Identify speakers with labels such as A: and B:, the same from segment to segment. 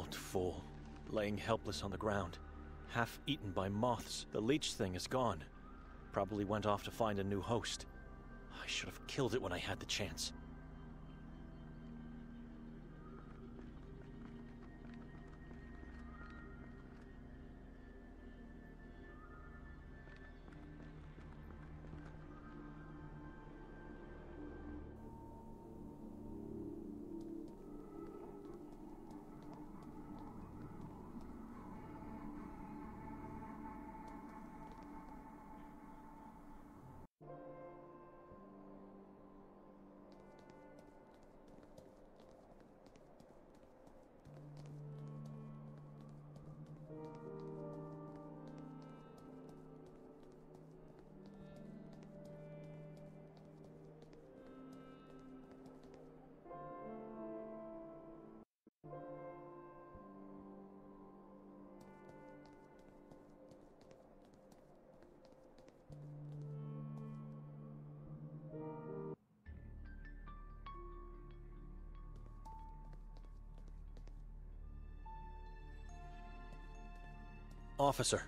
A: old fool, laying helpless on the ground, half eaten by moths. The leech thing is gone. Probably went off to find a new host. I should have killed it when I had the chance. Officer.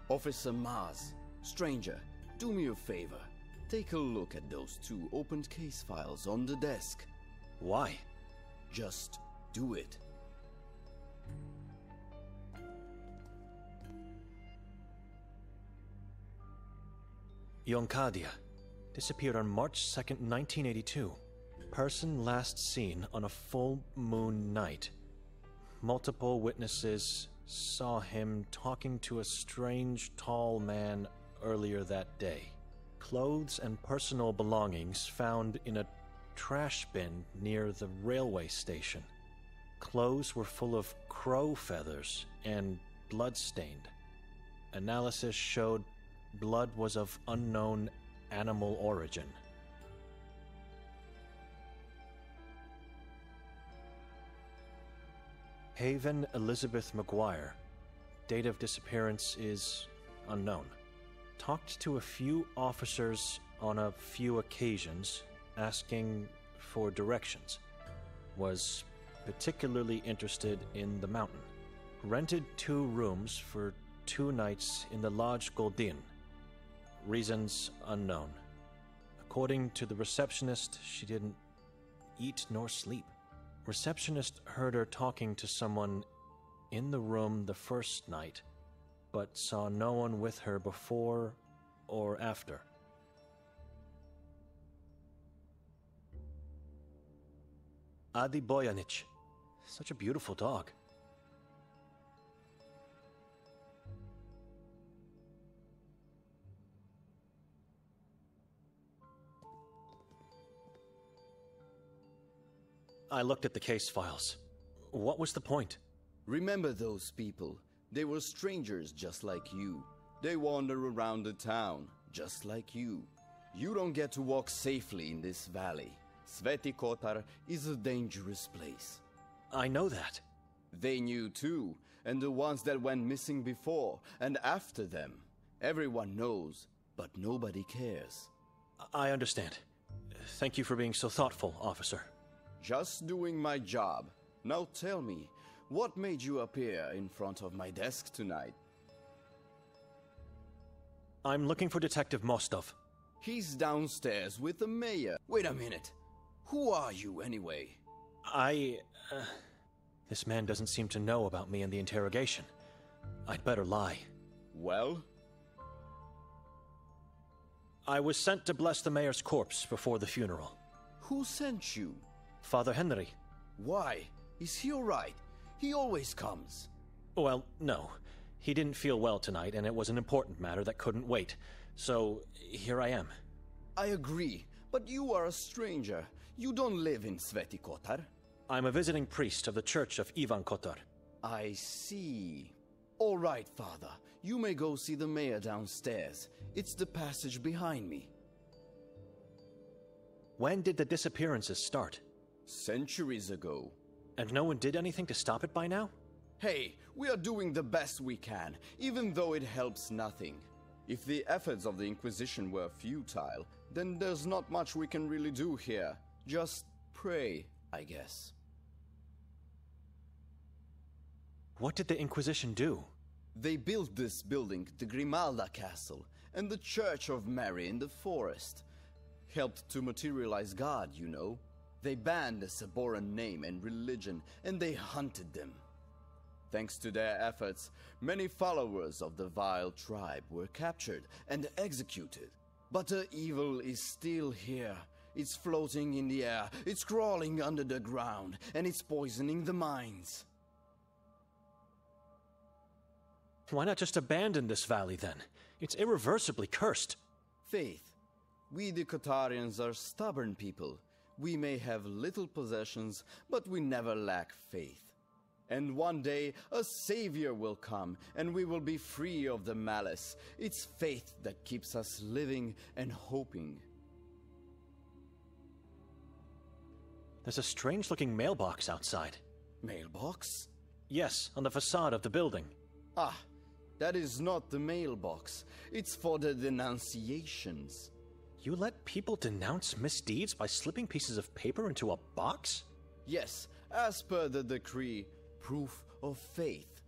B: Officer Maz. Stranger, do me a favor. Take a look at those 2 opened case files on the desk.
A: Why?
B: Just do it.
A: Yonkadia. Disappeared on March 2nd, 1982. Person last seen on a full moon night. Multiple witnesses saw him talking to a strange, tall man earlier that day. Clothes and personal belongings found in a trash bin near the railway station. Clothes were full of crow feathers and blood-stained. Analysis showed blood was of unknown animal origin. Haven Elizabeth McGuire. Date of disappearance is unknown. Talked to a few officers on a few occasions, asking for directions. Was particularly interested in the mountain. Rented 2 rooms for 2 nights in the Lodge Goldin. Reasons unknown. According to the receptionist, she didn't eat nor sleep. Receptionist heard her talking to someone in the room the first night, but saw no one with her before or after. Adi Bojanic. Such a beautiful dog. I looked at the case files. What was the point?
B: Remember those people. They were strangers just like you. They wander around the town, just like you. You don't get to walk safely in this valley. Sveti Kotar is a dangerous place.
A: I know that.
B: They knew too, and the ones that went missing before and after them. Everyone knows, but nobody cares.
A: I understand. Thank you for being so thoughtful, officer.
B: Just doing my job. Now tell me, what made you appear in front of my desk tonight?
A: I'm looking for Detective Mostov.
B: He's downstairs with the mayor. Wait a minute. Who are you, anyway?
A: This man doesn't seem to know about me and the interrogation. I'd better lie.
B: Well?
A: I was sent to bless the mayor's corpse before the funeral.
B: Who sent you?
A: Father Henry.
B: Why? Is he alright? He always comes.
A: Well, no. He didn't feel well tonight, and it was an important matter that couldn't wait. So, here I am.
B: I agree, but you are a stranger. You don't live in Sveti Kotar.
A: I'm a visiting priest of the Church of Ivan Kotar.
B: I see. All right, Father. You may go see the mayor downstairs. It's the passage behind me.
A: When did the disappearances start?
B: Centuries ago.
A: And no one did anything to stop it by now?
B: Hey, we are doing the best we can, even though it helps nothing. If the efforts of the Inquisition were futile, then there's not much we can really do here. Just pray, I guess.
A: What did the Inquisition do?
B: They built this building, the Grimalda Castle, and the Church of Mary in the forest. Helped to materialize God, you know. They banned the Saboran name and religion, and they hunted them. Thanks to their efforts, many followers of the vile tribe were captured and executed. But the evil is still here. It's floating in the air, it's crawling under the ground, and it's poisoning the minds.
A: Why not just abandon this valley then? It's irreversibly cursed.
B: Faith. We the Kotarians are stubborn people. We may have little possessions, but we never lack faith. And one day, a savior will come, and we will be free of the malice. It's faith that keeps us living and hoping.
A: There's a strange-looking mailbox outside.
B: Mailbox?
A: Yes, on the facade of the building.
B: Ah, that is not the mailbox. It's for the denunciations.
A: You let people denounce misdeeds by slipping pieces of paper into a box?
B: Yes, as per the decree, proof of faith.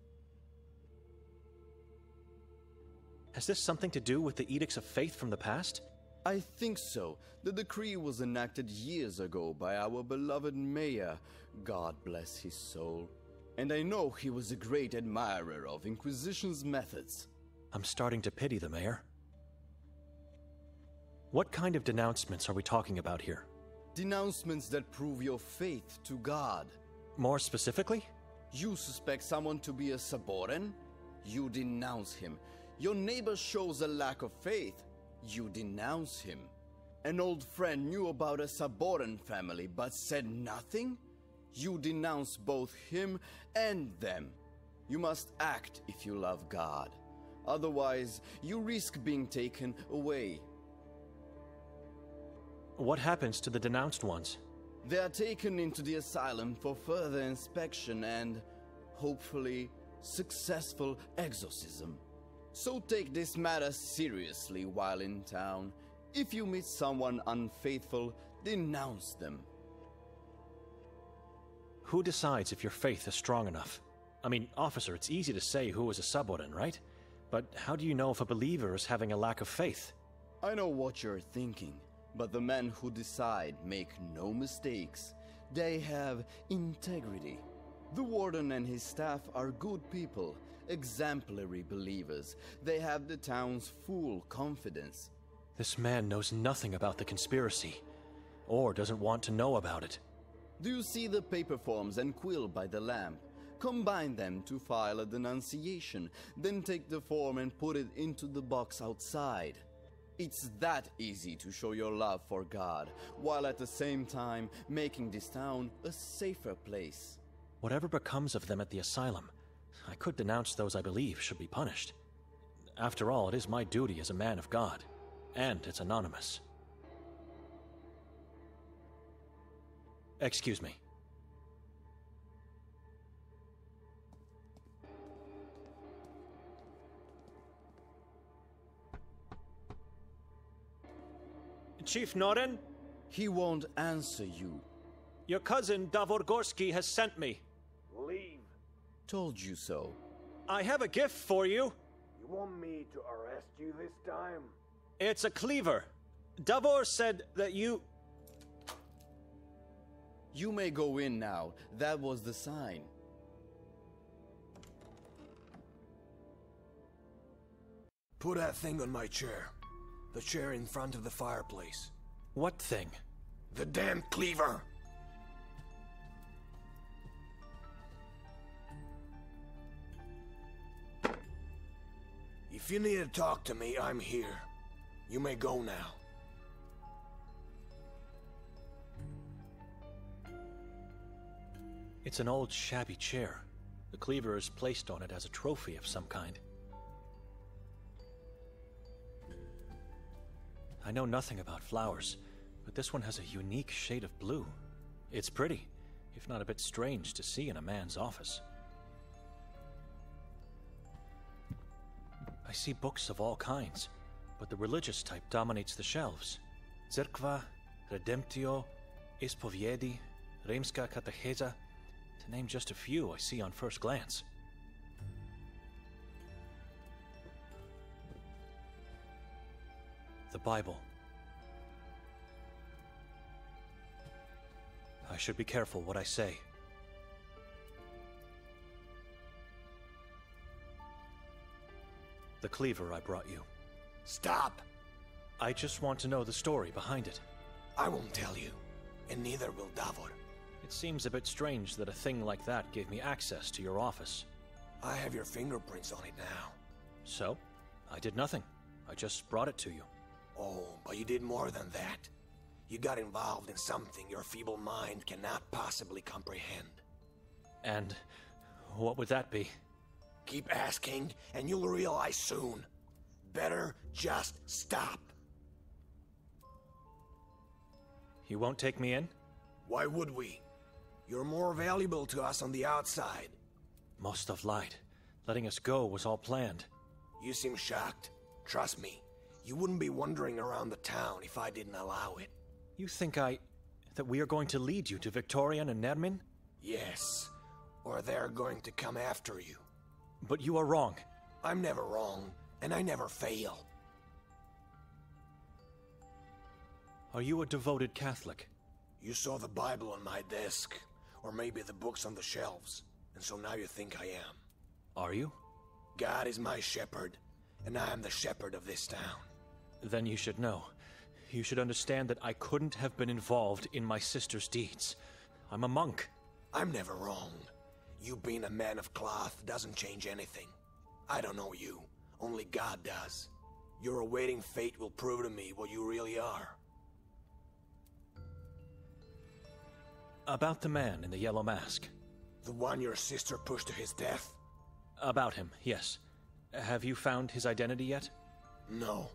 A: Has this something to do with the edicts of faith from the past?
B: I think so. The decree was enacted years ago by our beloved mayor, God bless his soul. And I know he was a great admirer of Inquisition's methods.
A: I'm starting to pity the mayor. What kind of denouncements are we talking about here?
B: Denouncements that prove your faith to God.
A: More specifically?
B: You suspect someone to be a Saboran? You denounce him. Your neighbor shows a lack of faith. You denounce him. An old friend knew about a Saboran family but said nothing? You denounce both him and them. You must act if you love God. Otherwise, you risk being taken away.
A: What happens to the denounced ones?
B: They are taken into the asylum for further inspection and, hopefully, successful exorcism. So take this matter seriously while in town. If you meet someone unfaithful, denounce them.
A: Who decides if your faith is strong enough? I mean, officer, it's easy to say who is a Saboran, right? But how do you know if a believer is having a lack of faith?
B: I know what you're thinking, but the men who decide make no mistakes. They have integrity. The warden and his staff are good people, exemplary believers. They have the town's full confidence.
A: This man knows nothing about the conspiracy, or doesn't want to know about it.
B: Do you see the paper forms and quill by the lamp? Combine them to file a denunciation, then take the form and put it into the box outside. It's that easy to show your love for God, while at the same time making this town a safer place.
A: Whatever becomes of them at the asylum, I could denounce those I believe should be punished. After all, it is my duty as a man of God, and it's anonymous. Excuse me. Chief Noren?
B: He won't answer you.
A: Your cousin Davorgorsky has sent me.
C: Leave.
B: Told you so.
A: I have a gift for you.
C: You want me to arrest you this time?
A: It's a cleaver. Davor said that you...
B: You may go in now. That was the sign.
D: Put that thing on my chair. The chair in front of the fireplace.
A: What thing?
D: The damn cleaver! If you need to talk to me, I'm here. You may go now.
A: It's an old shabby chair. The cleaver is placed on it as a trophy of some kind. I know nothing about flowers, but this one has a unique shade of blue. It's pretty, if not a bit strange to see in a man's office. I see books of all kinds, but the religious type dominates the shelves. Zerkva, Redemptio, Ispoviedi, Rimska Katecheza, to name just a few I see on first glance. The Bible. I should be careful what I say. The cleaver I brought you.
D: Stop!
A: I just want to know the story behind it.
D: I won't tell you, and neither will Davor.
A: It seems a bit strange that a thing like that gave me access to your office.
D: I have your fingerprints on it now.
A: So, I did nothing. I just brought it to you.
D: Oh, but you did more than that. You got involved in something your feeble mind cannot possibly comprehend.
A: And what would that be?
D: Keep asking, and you'll realize soon. Better just stop.
A: You won't take me in?
D: Why would we? You're more valuable to us on the outside.
A: Must have lied. Letting us go was all planned.
D: You seem shocked. Trust me, you wouldn't be wandering around the town if I didn't allow it.
A: You think that we are going to lead you to Victorian and Nermin?
D: Yes, or they're going to come after you.
A: But you are wrong.
D: I'm never wrong, and I never fail.
A: Are you a devoted Catholic?
D: You saw the Bible on my desk, or maybe the books on the shelves, and so now you think I am.
A: Are you?
D: God is my shepherd, and I am the shepherd of this town.
A: Then you should know. You should understand that I couldn't have been involved in my sister's deeds. I'm a monk.
D: I'm never wrong. You being a man of cloth doesn't change anything. I don't know you. Only God does. Your awaiting fate will prove to me what you really are.
A: About the man in the yellow mask.
D: The one your sister pushed to his death?
A: About him, yes. Have you found his identity yet?
D: No.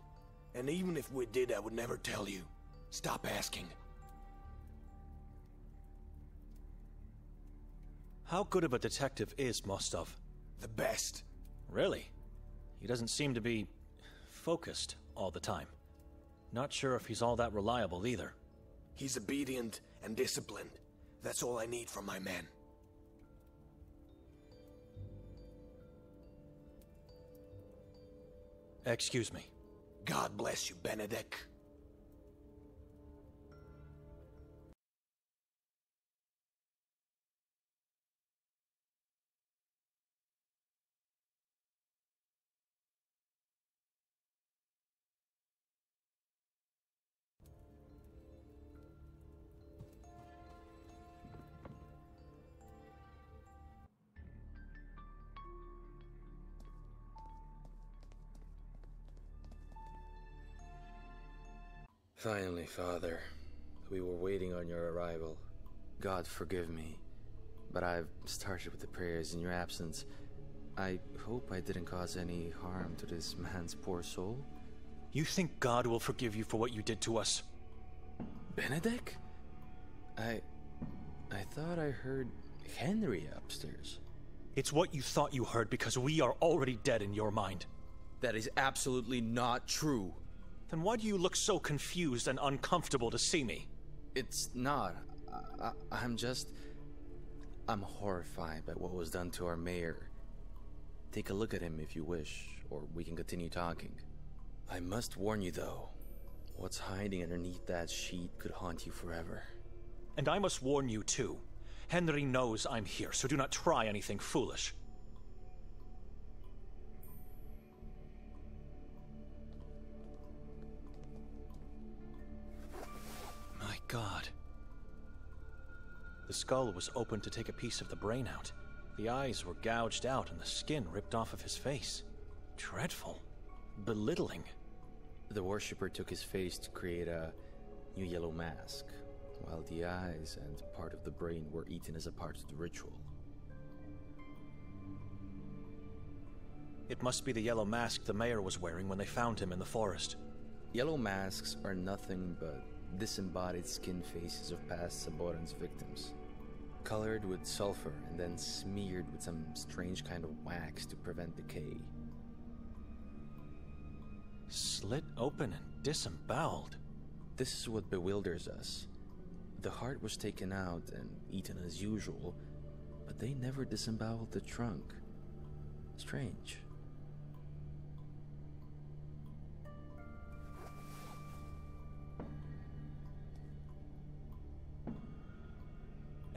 D: And even if we did, I would never tell you. Stop asking.
A: How good of a detective is Mostov?
D: The best.
A: Really? He doesn't seem to be focused all the time. Not sure if he's all that reliable either.
D: He's obedient and disciplined. That's all I need from my men.
A: Excuse me.
D: God bless you, Benedict.
E: Finally, Father. We were waiting on your arrival. God forgive me, but I've started with the prayers in your absence. I hope I didn't cause any harm to this man's poor soul.
A: You think God will forgive you for what you did to us?
E: Benedict? I thought I heard Henry upstairs.
A: It's what you thought you heard because we are already dead in your mind.
E: That is absolutely not true.
A: Then why do you look so confused and uncomfortable to see me?
E: It's not. I'm horrified by what was done to our mayor. Take a look at him if you wish, or we can continue talking. I must warn you though, what's hiding underneath that sheet could haunt you forever.
A: And I must warn you too. Henry knows I'm here, so do not try anything foolish. My God. The skull was opened to take a piece of the brain out. The eyes were gouged out and the skin ripped off of his face. Dreadful. Belittling.
E: The worshipper took his face to create a new yellow mask, while the eyes and part of the brain were eaten as a part of the ritual.
A: It must be the yellow mask the mayor was wearing when they found him in the forest.
E: Yellow masks are nothing but disembodied skin faces of past Saboran's victims, colored with sulfur and then smeared with some strange kind of wax to prevent decay.
A: Slit open and disemboweled.
E: This is what bewilders us. The heart was taken out and eaten as usual, but they never disemboweled the trunk. Strange.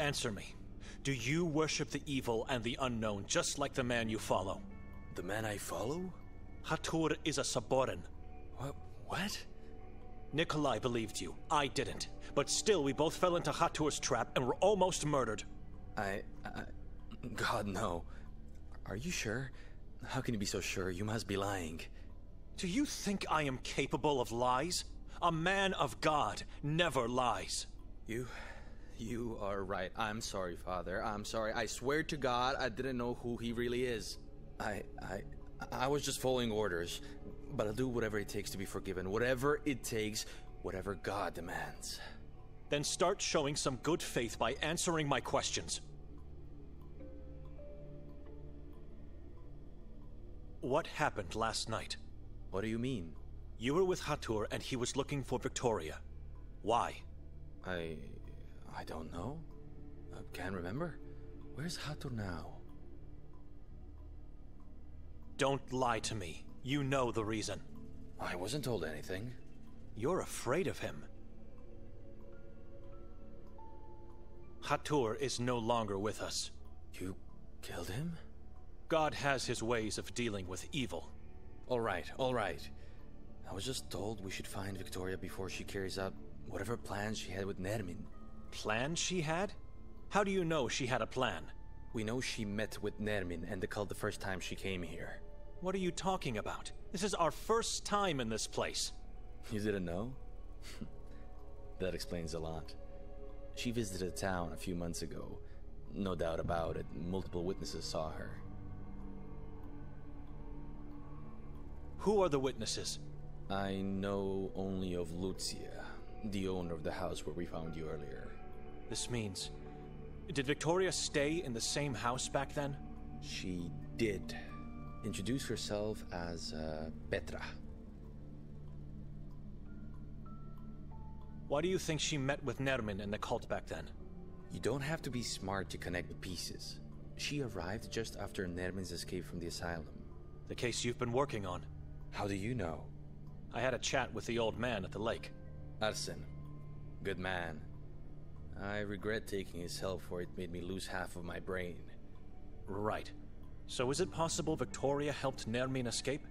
A: Answer me. Do you worship the evil and the unknown, just like the man you follow?
E: The man I follow?
A: Hatur is a Saborin.
E: What?
A: Nikolai believed you. I didn't. But still, we both fell into Hatur's trap and were almost murdered.
E: God, no. Are you sure? How can you be so sure? You must be lying.
A: Do you think I am capable of lies? A man of God never lies.
E: You are right. I'm sorry, Father. I'm sorry. I swear to God, I didn't know who he really is. I was just following orders, but I'll do whatever it takes to be forgiven. Whatever it takes, whatever God demands.
A: Then start showing some good faith by answering my questions. What happened last night?
E: What do you mean?
A: You were with Hatur and he was looking for Victoria. Why?
E: I don't know. I can't remember. Where's Hatur now?
A: Don't lie to me. You know the reason.
E: I wasn't told anything.
A: You're afraid of him. Hatur is no longer with us.
E: You killed him?
A: God has his ways of dealing with evil.
E: All right. I was just told we should find Victoria before she carries out whatever plans she had with Nermin.
A: Plans she had? How do you know she had a plan?
E: We know she met with Nermin and the cult the first time she came here.
A: What are you talking about? This is our first time in this place.
E: You didn't know? That explains a lot. She visited the town a few months ago. No doubt about it, multiple witnesses saw her.
A: Who are the witnesses?
E: I know only of Lucia, the owner of the house where we found you earlier.
A: This means... Did Victoria stay in the same house back then?
E: She did. Introduce herself as Petra.
A: Why do you think she met with Nermin and the cult back then?
E: You don't have to be smart to connect the pieces. She arrived just after Nermin's escape from the asylum.
A: The case you've been working on.
E: How do you know?
A: I had a chat with the old man at the lake.
E: Arsen. Good man. I regret taking his help, for it made me lose half of my brain.
A: Right. So is it possible Victoria helped Nermin escape?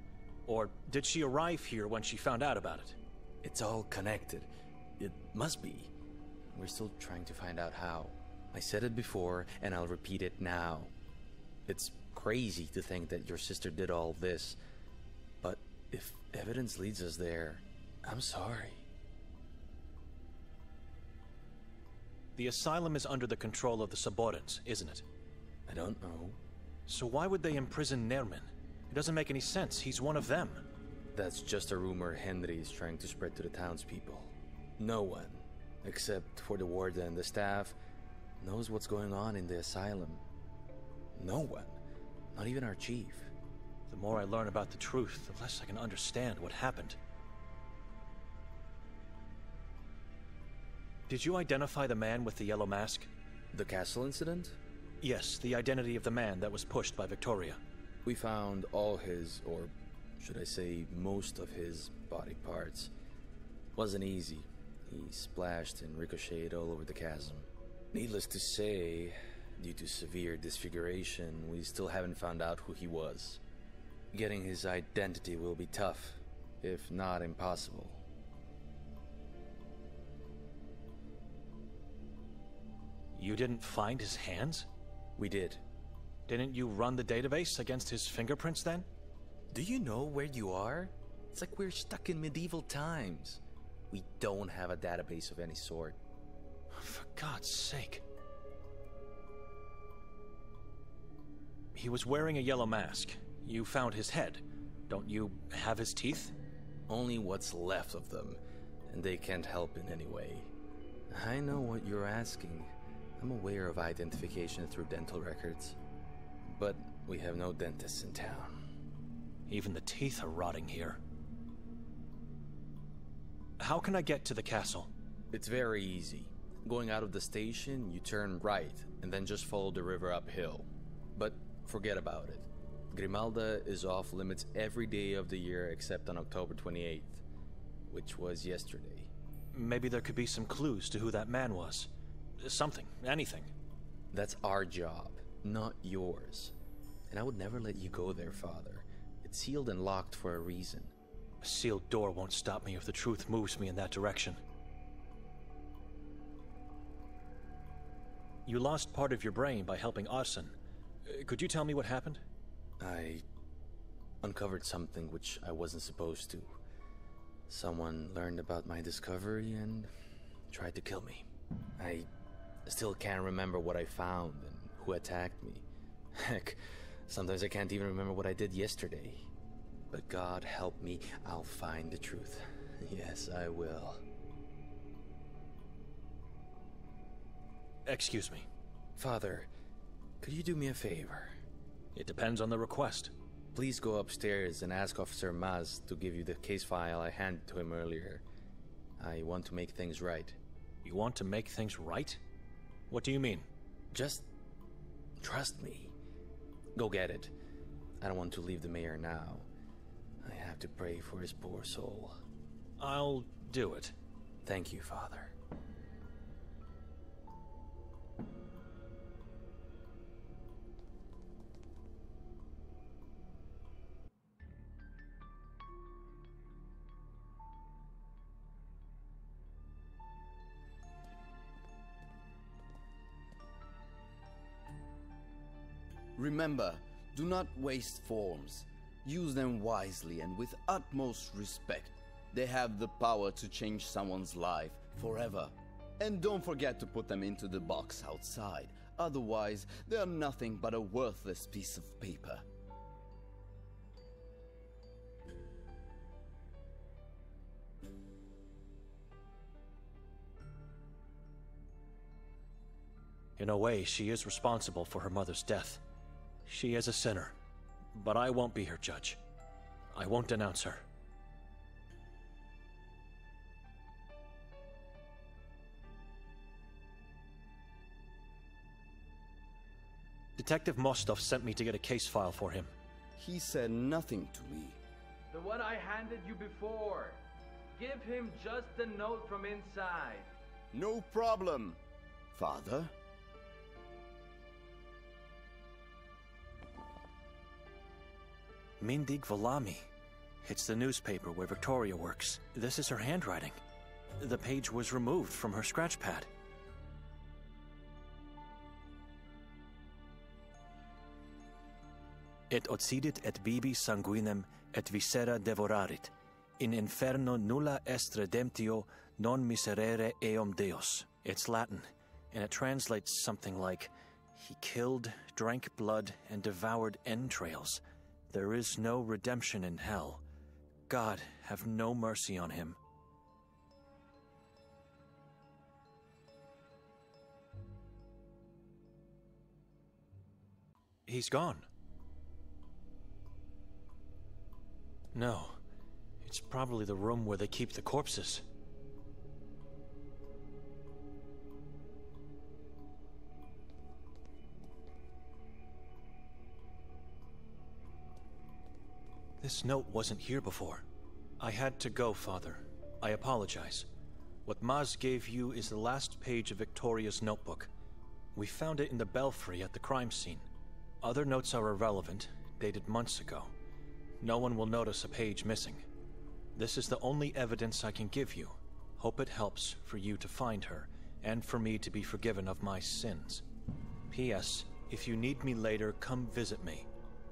A: Or did she arrive here when she found out about it?
E: It's all connected. It must be. We're still trying to find out how. I said it before, and I'll repeat it now. It's crazy to think that your sister did all this. But if evidence leads us there, I'm sorry.
A: The asylum is under the control of the Saborans, isn't it?
E: I don't know.
A: So why would they imprison Nermin? It doesn't make any sense. He's one of them.
E: That's just a rumor Henry is trying to spread to the townspeople. No one, except for the warden and the staff, knows what's going on in the asylum. No one. Not even our chief.
A: The more I learn about the truth, the less I can understand what happened. Did you identify the man with the yellow mask?
E: The castle incident?
A: Yes, the identity of the man that was pushed by Victoria.
E: We found all his, or should I say most of his, body parts. Wasn't easy. He splashed and ricocheted all over the chasm. Needless to say, due to severe disfiguration, we still haven't found out who he was. Getting his identity will be tough, if not impossible.
A: You didn't find his hands?
E: We did.
A: Didn't you run the database against his fingerprints then?
E: Do you know where you are? It's like we're stuck in medieval times. We don't have a database of any sort.
A: For God's sake. He was wearing a yellow mask. You found his head. Don't you have his teeth?
E: Only what's left of them, and they can't help in any way. I know what you're asking. I'm aware of identification through dental records. But we have no dentists in town.
A: Even the teeth are rotting here. How can I get to the castle?
E: It's very easy. Going out of the station, you turn right, and then just follow the river uphill. But forget about it. Grimalda is off limits every day of the year except on October 28th, which was yesterday.
A: Maybe there could be some clues to who that man was. Something, anything.
E: That's our job, not yours. And I would never let you go there, Father. It's sealed and locked for a reason.
A: A sealed door won't stop me if the truth moves me in that direction. You lost part of your brain by helping Arson. Could you tell me what happened?
E: I uncovered something which I wasn't supposed to. Someone learned about my discovery and tried to kill me. I still can't remember what I found and who attacked me. Heck, sometimes I can't even remember what I did yesterday. But God help me, I'll find the truth. Yes, I will.
A: Excuse me.
E: Father, could you do me a favor?
A: It depends on the request.
E: Please go upstairs and ask Officer Maz to give you the case file I handed to him earlier. I want to make things right.
A: You want to make things right? What do you mean?
E: Just trust me. Go get it. I don't want to leave the mayor now. I have to pray for his poor soul.
A: I'll do it.
E: Thank you, Father.
B: Remember, do not waste forms. Use them wisely and with utmost respect. They have the power to change someone's life forever. And don't forget to put them into the box outside. Otherwise, they are nothing but a worthless piece of paper.
A: In a way, she is responsible for her mother's death. She is a sinner, but I won't be her judge. I won't denounce her. Detective Mostov sent me to get a case file for him.
B: He said nothing to me.
F: The one I handed you before. Give him just the note from inside.
B: No problem, Father.
A: Mindig Valami. It's the newspaper where Victoria works. This is her handwriting. The page was removed from her scratch pad. Et occidit et bibi sanguinem et viscera devorarit. In inferno nulla est redemptio non miserere eum Deus. It's Latin, and it translates something like, he killed, drank blood, and devoured entrails. There is no redemption in hell. God, have no mercy on him. He's gone. No, it's probably the room where they keep the corpses. This note wasn't here before. I had to go, Father. I apologize. What Maz gave you is the last page of Victoria's notebook. We found it in the belfry at the crime scene. Other notes are irrelevant, dated months ago. No one will notice a page missing. This is the only evidence I can give you. Hope it helps for you to find her, and for me to be forgiven of my sins. P.S. If you need me later, come visit me.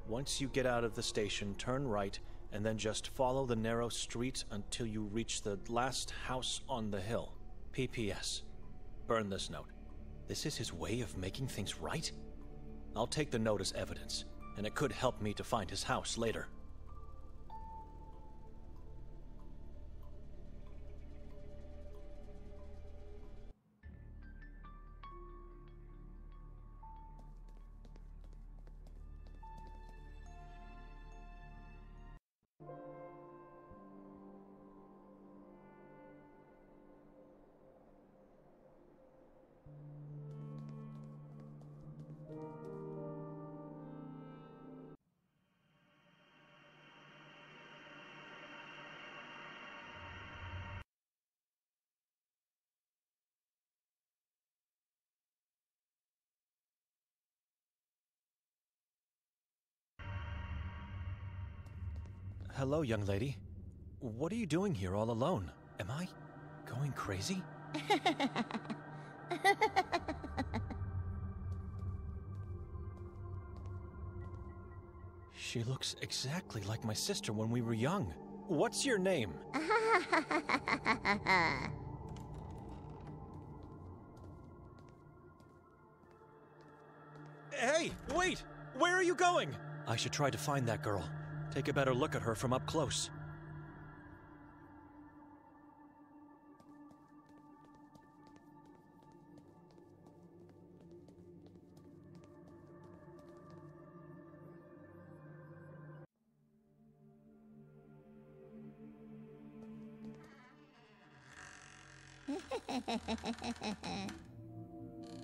A: Once you get out of the station, turn right, and then just follow the narrow street until you reach the last house on the hill. P.P.S. Burn this note. This is his way of making things right? I'll take the note as evidence, and it could help me to find his house later. Hello, young lady. What are you doing here all alone? Am I going crazy? She looks exactly like my sister when we were young. What's your name? Hey, wait! Where are you going? I should try to find that girl. Take a better look at her from up close.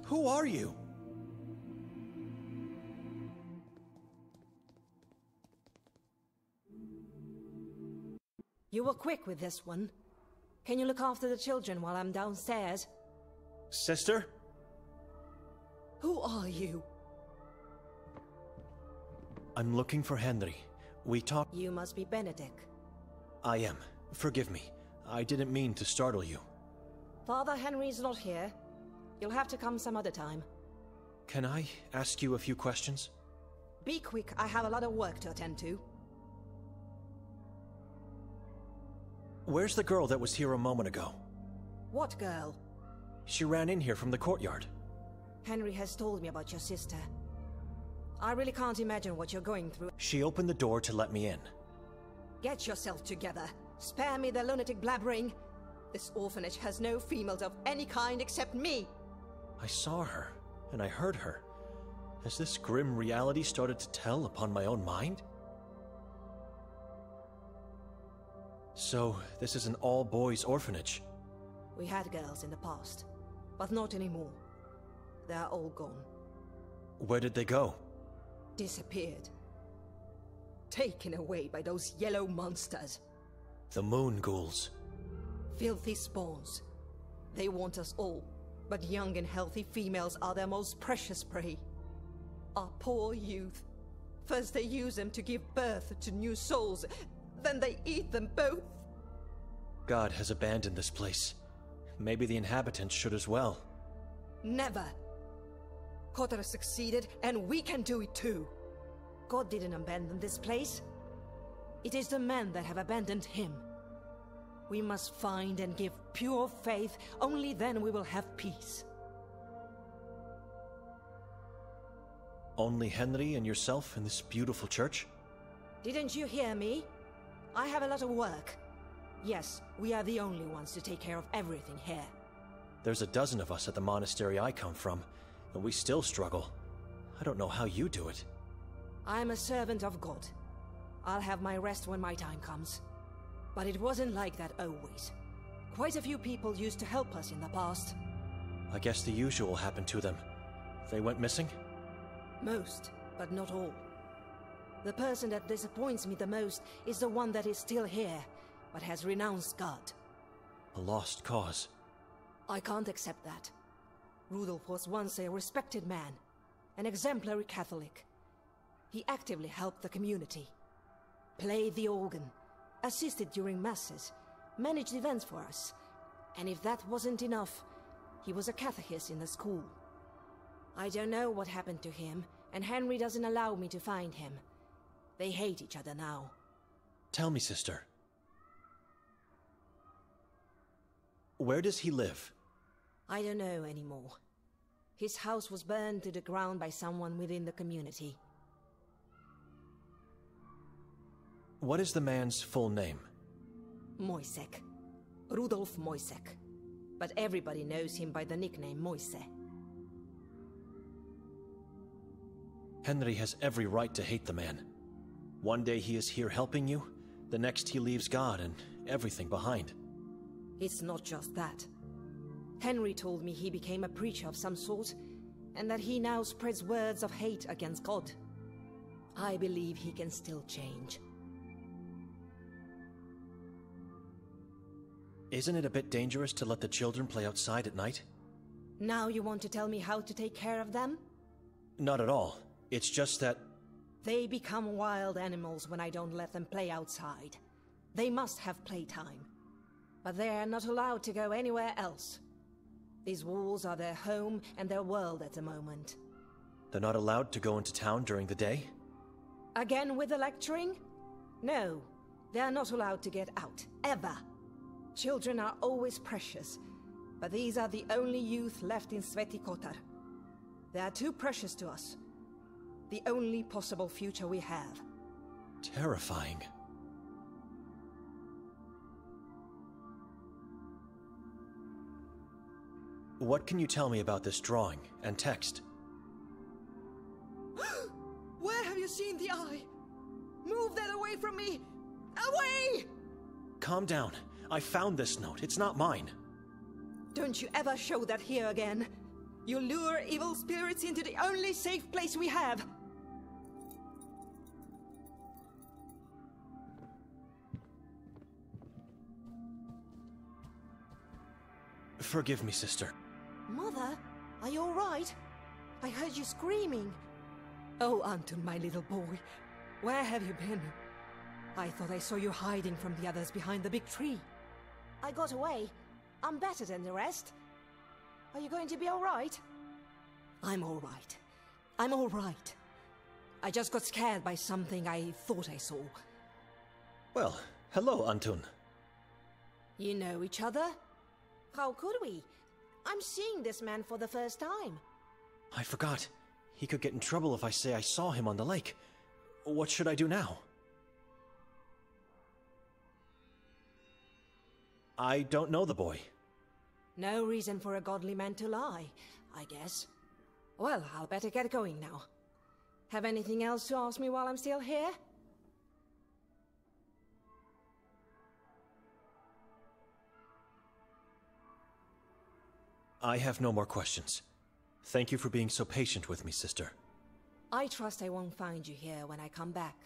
A: Who are you?
G: You were quick with this one. Can you look after the children while I'm downstairs?
A: Sister?
G: Who are you?
A: I'm looking for Henry. We talked.
G: You must be Benedict.
A: I am. Forgive me. I didn't mean to startle you.
G: Father Henry's not here. You'll have to come some other time.
A: Can I ask you a few questions?
G: Be quick, I have a lot of work to attend to.
A: Where's the girl that was here a moment ago?
G: What girl?
A: She ran in here from the courtyard.
G: Henry has told me about your sister. I really can't imagine what you're going through.
A: She opened the door to let me in.
G: Get yourself together. Spare me the lunatic blabbering. This orphanage has no females of any kind except me.
A: I saw her, and I heard her. Has this grim reality started to tell upon my own mind? So, this is an all-boys orphanage.
G: We had girls in the past, but not anymore. They are all gone.
A: Where did they go?
G: Disappeared. Taken away by those yellow monsters.
A: The moon ghouls.
G: Filthy spawns. They want us all, but young and healthy females are their most precious prey. Our poor youth. First they use them to give birth to new souls, then they eat them both.
A: God has abandoned this place. Maybe the inhabitants should as well.
G: Never. Kotar succeeded, and we can do it too. God didn't abandon this place. It is the men that have abandoned him. We must find and give pure faith, only then we will have peace.
A: Only Henry and yourself in this beautiful church?
G: Didn't you hear me? I have a lot of work. Yes, we are the only ones to take care of everything here.
A: There's a dozen of us at the monastery I come from, and we still struggle. I don't know how you do it.
G: I'm a servant of God. I'll have my rest when my time comes. But it wasn't like that always. Quite a few people used to help us in the past.
A: I guess the usual happened to them. They went missing?
G: Most, but not all. The person that disappoints me the most is the one that is still here, but has renounced God.
A: A lost cause.
G: I can't accept that. Rudolf was once a respected man, an exemplary Catholic. He actively helped the community. Played the organ, assisted during masses, managed events for us. And if that wasn't enough, he was a catechist in the school. I don't know what happened to him, and Henry doesn't allow me to find him. They hate each other now.
A: Tell me, sister. Where does he live?
G: I don't know anymore. His house was burned to the ground by someone within the community.
A: What is the man's full name?
G: Moisek. Rudolf Moisek. But everybody knows him by the nickname Moise.
A: Henry has every right to hate the man. One day he is here helping you, the next he leaves God and everything behind.
G: It's not just that. Henry told me he became a preacher of some sort, and that he now spreads words of hate against God. I believe he can still change.
A: Isn't it a bit dangerous to let the children play outside at night?
G: Now you want to tell me how to take care of them?
A: Not at all. It's just that...
G: They become wild animals when I don't let them play outside. They must have playtime. But they are not allowed to go anywhere else. These walls are their home and their world at the moment.
A: They're not allowed to go into town during the day?
G: Again with the lecturing? No, they are not allowed to get out, ever. Children are always precious, but these are the only youth left in Sveti Kotar. They are too precious to us. The only possible future we have.
A: Terrifying. What can you tell me about this drawing and text?
G: Where have you seen the eye? Move that away from me! Away!
A: Calm down. I found this note. It's not mine.
G: Don't you ever show that here again. You lure evil spirits into the only safe place we have.
A: Forgive me, sister.
G: Mother, are you all right? I heard you screaming. Oh, Anton, my little boy. Where have you been? I thought I saw you hiding from the others behind the big tree. I got away. I'm better than the rest. Are you going to be all right? I'm all right. I'm all right. I just got scared by something I thought I saw.
A: Well, hello, Anton.
G: You know each other? How could we? I'm seeing this man for the first time.
A: I forgot. He could get in trouble if I say I saw him on the lake. What should I do now? I don't know the boy.
G: No reason for a godly man to lie, I guess. Well, I'll better get going now. Have anything else to ask me while I'm still here?
A: I have no more questions. Thank you for being so patient with me, sister.
G: I trust I won't find you here when I come back.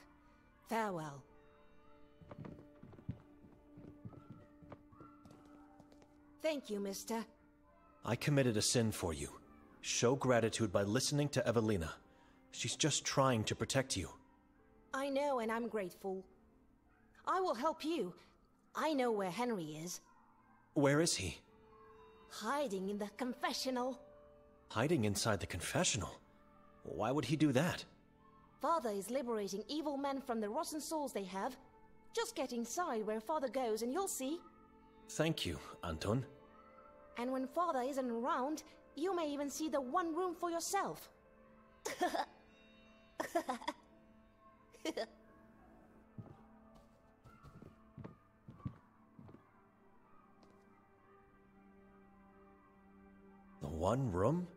G: Farewell. Thank you, mister.
A: I committed a sin for you. Show gratitude by listening to Evelina. She's just trying to protect you.
G: I know, and I'm grateful. I will help you. I know where Henry is.
A: Where is he?
G: Hiding in the confessional.
A: Hiding inside the confessional? Why would he do that?
G: Father is liberating evil men from the rotten souls they have. Just get inside where Father goes and you'll see.
A: Thank you, Anton.
G: And when Father isn't around, you may even see the one room for yourself.
A: The one room?